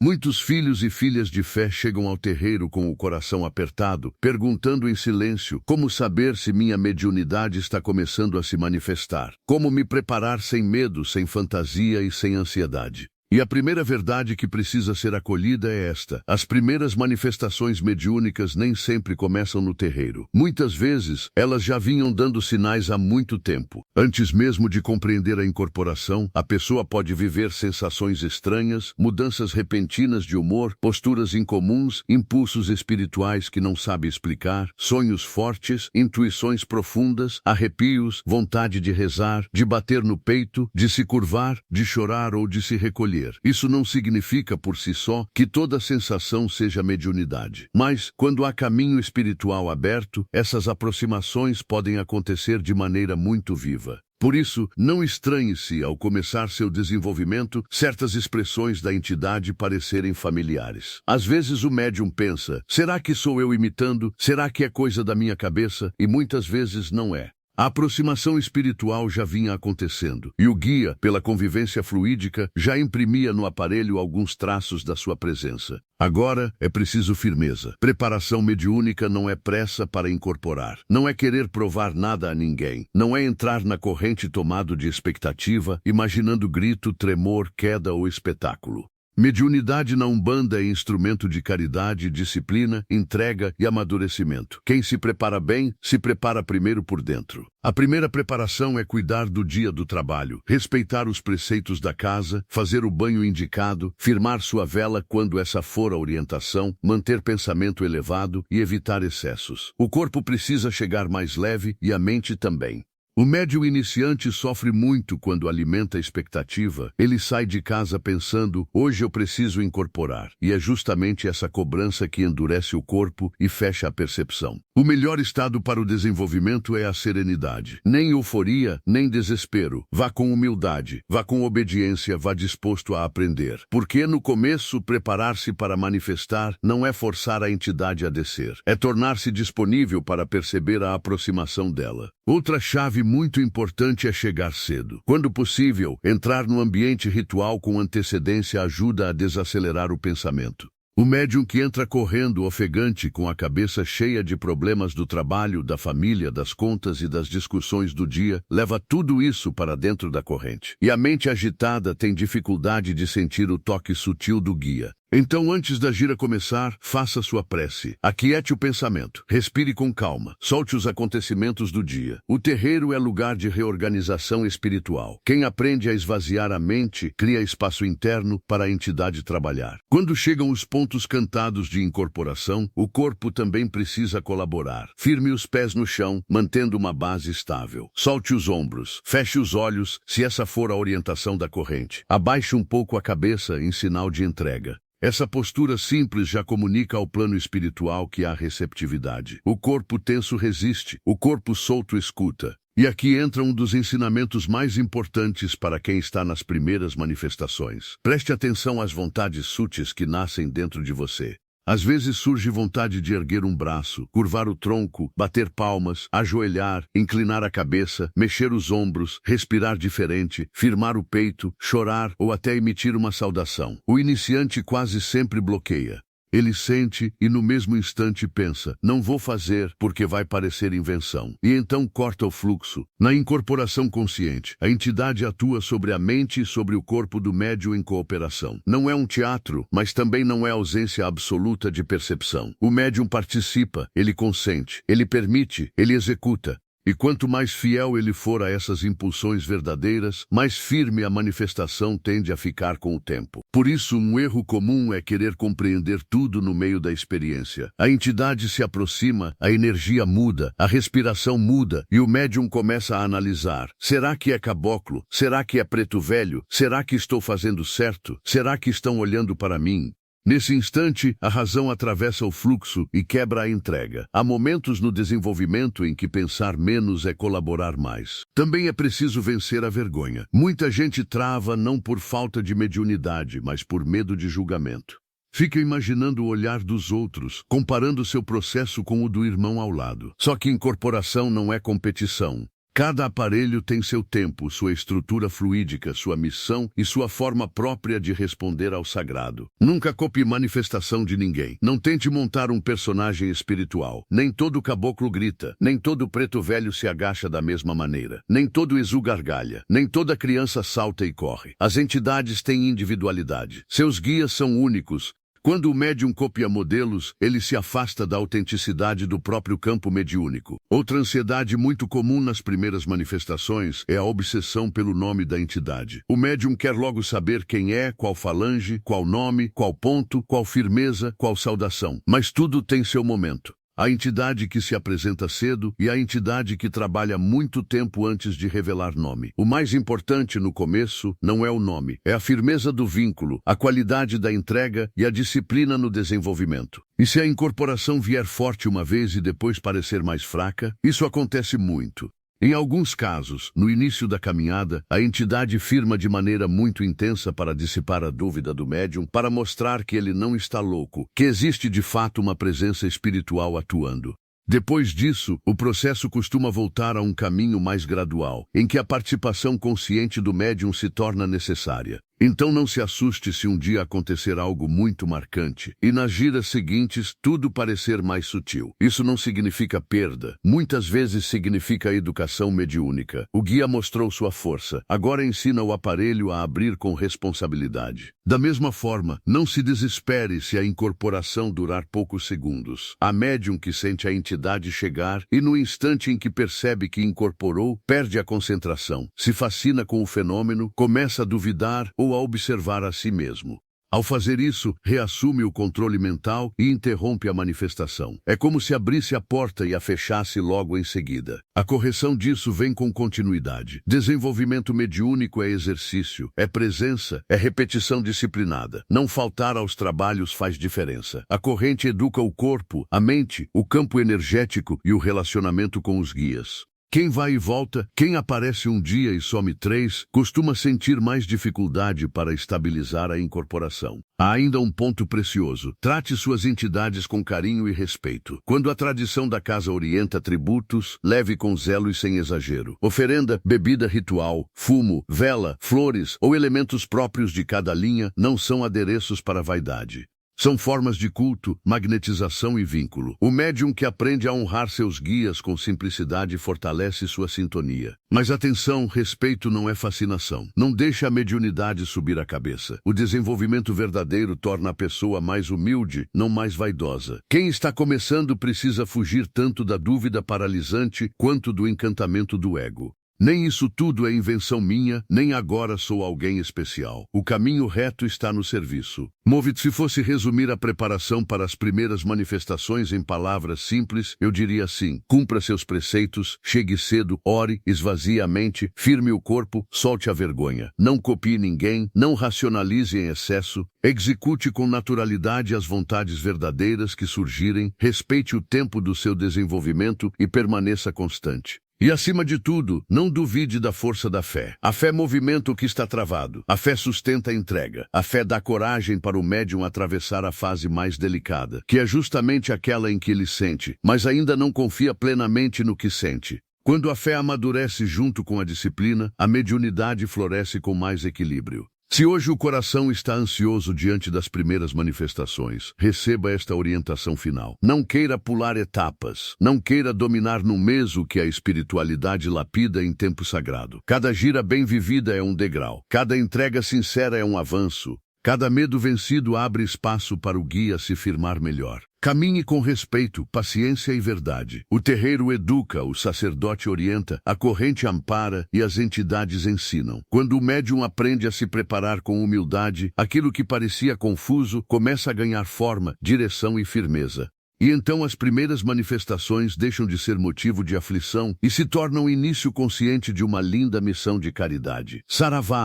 Muitos filhos e filhas de fé chegam ao terreiro com o coração apertado, perguntando em silêncio como saber se minha mediunidade está começando a se manifestar, como me preparar sem medo, sem fantasia e sem ansiedade. E a primeira verdade que precisa ser acolhida é esta: as primeiras manifestações mediúnicas nem sempre começam no terreiro. Muitas vezes, elas já vinham dando sinais há muito tempo. Antes mesmo de compreender a incorporação, a pessoa pode viver sensações estranhas, mudanças repentinas de humor, posturas incomuns, impulsos espirituais que não sabe explicar, sonhos fortes, intuições profundas, arrepios, vontade de rezar, de bater no peito, de se curvar, de chorar ou de se recolher. Isso não significa por si só que toda sensação seja mediunidade. Mas, quando há caminho espiritual aberto, essas aproximações podem acontecer de maneira muito viva. Por isso, não estranhe-se ao começar seu desenvolvimento certas expressões da entidade parecerem familiares. Às vezes o médium pensa: será que sou eu imitando? Será que é coisa da minha cabeça? E muitas vezes não é. A aproximação espiritual já vinha acontecendo, e o guia, pela convivência fluídica, já imprimia no aparelho alguns traços da sua presença. Agora é preciso firmeza. Preparação mediúnica não é pressa para incorporar, não é querer provar nada a ninguém, não é entrar na corrente tomado de expectativa, imaginando grito, tremor, queda ou espetáculo. Mediunidade na Umbanda é instrumento de caridade, disciplina, entrega e amadurecimento. Quem se prepara bem, se prepara primeiro por dentro. A primeira preparação é cuidar do dia do trabalho, respeitar os preceitos da casa, fazer o banho indicado, firmar sua vela quando essa for a orientação, manter pensamento elevado e evitar excessos. O corpo precisa chegar mais leve e a mente também. O médium iniciante sofre muito quando alimenta a expectativa. Ele sai de casa pensando: hoje eu preciso incorporar. E é justamente essa cobrança que endurece o corpo e fecha a percepção. O melhor estado para o desenvolvimento é a serenidade. Nem euforia, nem desespero. Vá com humildade, vá com obediência, vá disposto a aprender. Porque no começo, preparar-se para manifestar não é forçar a entidade a descer. É tornar-se disponível para perceber a aproximação dela. Outra chave muito importante é chegar cedo. Quando possível, entrar no ambiente ritual com antecedência ajuda a desacelerar o pensamento. O médium que entra correndo, ofegante, com a cabeça cheia de problemas do trabalho, da família, das contas e das discussões do dia, leva tudo isso para dentro da corrente. E a mente agitada tem dificuldade de sentir o toque sutil do guia. Então, antes da gira começar, faça sua prece. Aquiete o pensamento. Respire com calma. Solte os acontecimentos do dia. O terreiro é lugar de reorganização espiritual. Quem aprende a esvaziar a mente, cria espaço interno para a entidade trabalhar. Quando chegam os pontos cantados de incorporação, o corpo também precisa colaborar. Firme os pés no chão, mantendo uma base estável. Solte os ombros. Feche os olhos, se essa for a orientação da corrente. Abaixe um pouco a cabeça em sinal de entrega. Essa postura simples já comunica ao plano espiritual que há receptividade. O corpo tenso resiste, o corpo solto escuta. E aqui entra um dos ensinamentos mais importantes para quem está nas primeiras manifestações. Preste atenção às vontades sutis que nascem dentro de você. Às vezes surge vontade de erguer um braço, curvar o tronco, bater palmas, ajoelhar, inclinar a cabeça, mexer os ombros, respirar diferente, firmar o peito, chorar ou até emitir uma saudação. O iniciante quase sempre bloqueia. Ele sente e no mesmo instante pensa: não vou fazer porque vai parecer invenção. E então corta o fluxo. Na incorporação consciente, a entidade atua sobre a mente e sobre o corpo do médium em cooperação. Não é um teatro, mas também não é ausência absoluta de percepção. O médium participa, ele consente, ele permite, ele executa. E quanto mais fiel ele for a essas impulsões verdadeiras, mais firme a manifestação tende a ficar com o tempo. Por isso, um erro comum é querer compreender tudo no meio da experiência. A entidade se aproxima, a energia muda, a respiração muda e o médium começa a analisar. Será que é caboclo? Será que é preto velho? Será que estou fazendo certo? Será que estão olhando para mim? Nesse instante, a razão atravessa o fluxo e quebra a entrega. Há momentos no desenvolvimento em que pensar menos é colaborar mais. Também é preciso vencer a vergonha. Muita gente trava não por falta de mediunidade, mas por medo de julgamento. Fica imaginando o olhar dos outros, comparando seu processo com o do irmão ao lado. Só que incorporação não é competição. Cada aparelho tem seu tempo, sua estrutura fluídica, sua missão e sua forma própria de responder ao sagrado. Nunca copie manifestação de ninguém. Não tente montar um personagem espiritual. Nem todo caboclo grita, nem todo preto velho se agacha da mesma maneira, nem todo Exu gargalha, nem toda criança salta e corre. As entidades têm individualidade. Seus guias são únicos. Quando o médium copia modelos, ele se afasta da autenticidade do próprio campo mediúnico. Outra ansiedade muito comum nas primeiras manifestações é a obsessão pelo nome da entidade. O médium quer logo saber quem é, qual falange, qual nome, qual ponto, qual firmeza, qual saudação. Mas tudo tem seu momento. A entidade que se apresenta cedo e a entidade que trabalha muito tempo antes de revelar nome. O mais importante no começo não é o nome, é a firmeza do vínculo, a qualidade da entrega e a disciplina no desenvolvimento. E se a incorporação vier forte uma vez e depois parecer mais fraca, isso acontece muito. Em alguns casos, no início da caminhada, a entidade firma de maneira muito intensa para dissipar a dúvida do médium, para mostrar que ele não está louco, que existe de fato uma presença espiritual atuando. Depois disso, o processo costuma voltar a um caminho mais gradual, em que a participação consciente do médium se torna necessária. Então não se assuste se um dia acontecer algo muito marcante e nas giras seguintes tudo parecer mais sutil. Isso não significa perda. Muitas vezes significa educação mediúnica. O guia mostrou sua força. Agora ensina o aparelho a abrir com responsabilidade. Da mesma forma, não se desespere se a incorporação durar poucos segundos. Há médium que sente a entidade chegar e no instante em que percebe que incorporou, perde a concentração, se fascina com o fenômeno, começa a duvidar ou a observar a si mesmo. Ao fazer isso, reassume o controle mental e interrompe a manifestação. É como se abrisse a porta e a fechasse logo em seguida. A correção disso vem com continuidade. Desenvolvimento mediúnico é exercício, é presença, é repetição disciplinada. Não faltar aos trabalhos faz diferença. A corrente educa o corpo, a mente, o campo energético e o relacionamento com os guias. Quem vai e volta, quem aparece um dia e some 3, costuma sentir mais dificuldade para estabilizar a incorporação. Há ainda um ponto precioso. Trate suas entidades com carinho e respeito. Quando a tradição da casa orienta tributos, leve com zelo e sem exagero. Oferenda, bebida ritual, fumo, vela, flores ou elementos próprios de cada linha não são adereços para a vaidade. São formas de culto, magnetização e vínculo. O médium que aprende a honrar seus guias com simplicidade fortalece sua sintonia. Mas atenção, respeito não é fascinação. Não deixe a mediunidade subir a cabeça. O desenvolvimento verdadeiro torna a pessoa mais humilde, não mais vaidosa. Quem está começando precisa fugir tanto da dúvida paralisante quanto do encantamento do ego. Nem isso tudo é invenção minha, nem agora sou alguém especial. O caminho reto está no serviço. Se fosse resumir a preparação para as primeiras manifestações em palavras simples, eu diria assim: cumpra seus preceitos, chegue cedo, ore, esvazie a mente, firme o corpo, solte a vergonha. Não copie ninguém, não racionalize em excesso, execute com naturalidade as vontades verdadeiras que surgirem, respeite o tempo do seu desenvolvimento e permaneça constante. E, acima de tudo, não duvide da força da fé. A fé movimenta o que está travado. A fé sustenta a entrega. A fé dá coragem para o médium atravessar a fase mais delicada, que é justamente aquela em que ele sente, mas ainda não confia plenamente no que sente. Quando a fé amadurece junto com a disciplina, a mediunidade floresce com mais equilíbrio. Se hoje o coração está ansioso diante das primeiras manifestações, receba esta orientação final. Não queira pular etapas. Não queira dominar num mês o que a espiritualidade lapida em tempo sagrado. Cada gira bem vivida é um degrau. Cada entrega sincera é um avanço. Cada medo vencido abre espaço para o guia se firmar melhor. Caminhe com respeito, paciência e verdade. O terreiro educa, o sacerdote orienta, a corrente ampara e as entidades ensinam. Quando o médium aprende a se preparar com humildade, aquilo que parecia confuso começa a ganhar forma, direção e firmeza. E então as primeiras manifestações deixam de ser motivo de aflição e se tornam início consciente de uma linda missão de caridade. Saravá,